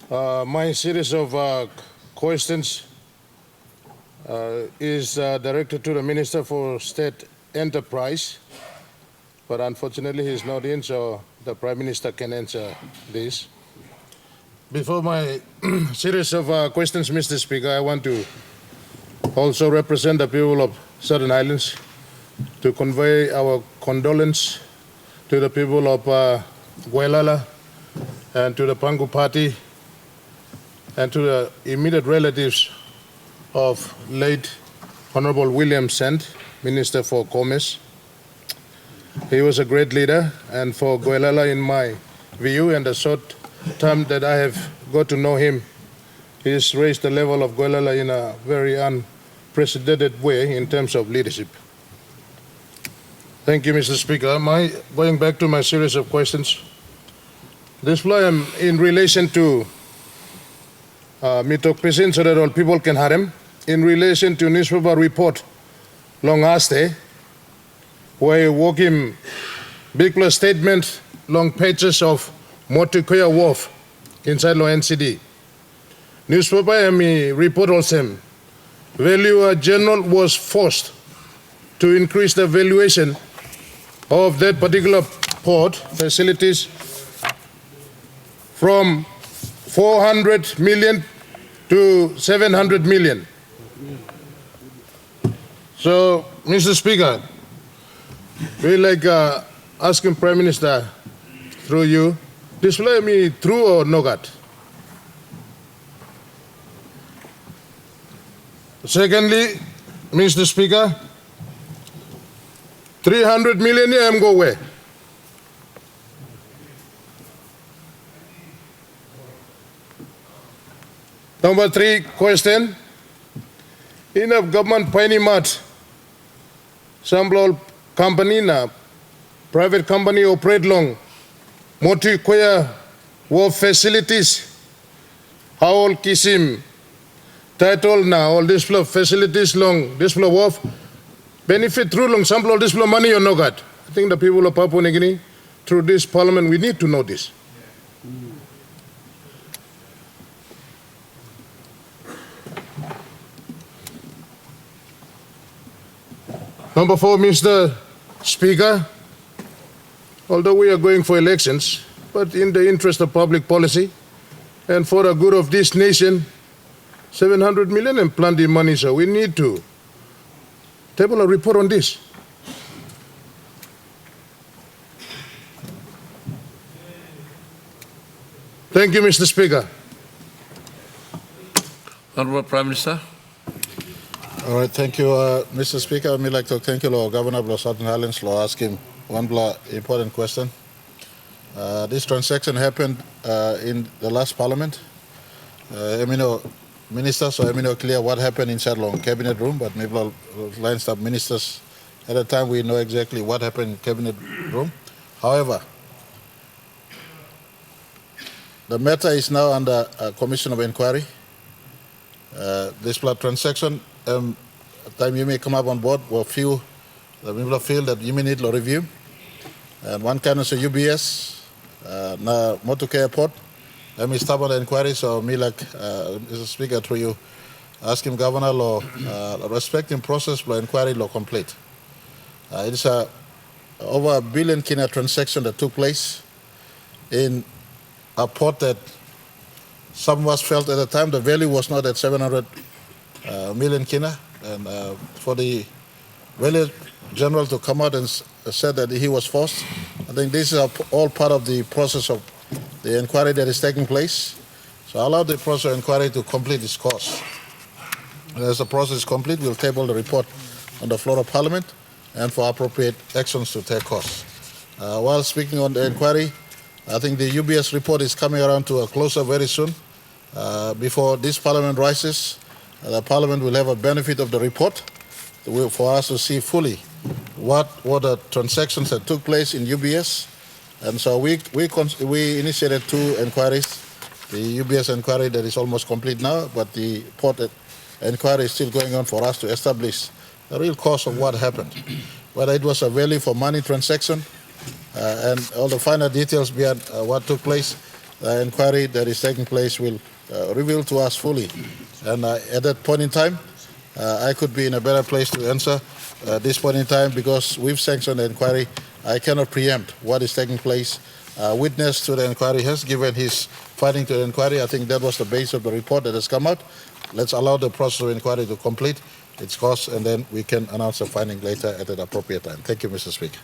My series of questions is directed to the Minister for State Enterprise, but unfortunately he's not in, so the Prime Minister can answer this. Before my series of questions, Mr. Speaker, I want to also represent the people of Southern Highlands to convey our condolence to the people of Guelala and to the Pangu Party and to the immediate relatives of late Honorable William Sand, Minister for Commerce. He was a great leader, and for Guelala, in my view, and the short time that I have got to know him, he has raised the level of Guelala in a very unprecedented way in terms of leadership. Thank you, Mr. Speaker. Going back to my series of questions, this plan in relation to Mitok Pisin so that all people can have him, in relation to newspaper report long aste, where you walk him big plus statement long pages of Motukea Wharf inside lo NCD. Newspaper report also value general was forced to increase the valuation of that particular port facilities from 400 million to 700 million. So, Mr. Speaker, we like asking Prime Minister through you, display me true or not. Secondly, Mr. Speaker, 300 million AM go where? Number 3 question. In a government piney mat, some company na private company operate long Motukea Wharf facilities. How all kisim title na all this facilities long this wharf benefit through long sample of this money or no God. I think the people of Papua New Guinea through this parliament we need to know this. Number 4, Mr. Speaker, although we are going for elections, but in the interest of public policy and for the good of this nation, 700 million and plenty money, so we need to table a report on this. Thank you, Mr. Speaker. Honourable Prime Minister. All right, thank you, Mr. Speaker. I'd like to thank you, Lord Governor of Southern Highlands, for asking one important question. This transaction happened in the last Parliament. Minister, so I'm not clear what happened inside the cabinet room, but maybe line staff ministers at the time we know exactly what happened in cabinet room. However, the matter is now under a commission of inquiry. This transaction, time you may come up on board, the people feel that you may need a review. And one kind of UBS, na Motukea Port. Let me start on the inquiry, so me like Mr. Speaker through you, asking Governor law respecting process for inquiry law complete. It's over $1 billion kina transaction that took place in a port that some of us felt at the time the value was not at 700 million kina, and for the value general to come out and said that he was forced. I think this is all part of the process of the inquiry that is taking place. So allow the process of inquiry to complete its course. As the process is complete, we'll table the report on the floor of Parliament and for appropriate actions to take course. While speaking on the inquiry, I think the UBS report is coming around to a closer very soon. Before this Parliament rises, the Parliament will have a benefit of the report for us to see fully what the transactions that took place in UBS. And so we initiated 2 inquiries. The UBS inquiry that is almost complete now, but the port inquiry is still going on for us to establish the real cause of what happened. Whether it was a value for money transaction and all the finer details beyond what took place, the inquiry that is taking place will reveal to us fully. And at that point in time, I could be in a better place to answer this point in time because we've sanctioned the inquiry. I cannot preempt what is taking place. Witness to the inquiry has given his finding to the inquiry. I think that was the base of the report that has come out. Let's allow the process of inquiry to complete its course, and then we can announce the finding later at an appropriate time. Thank you, Mr. Speaker.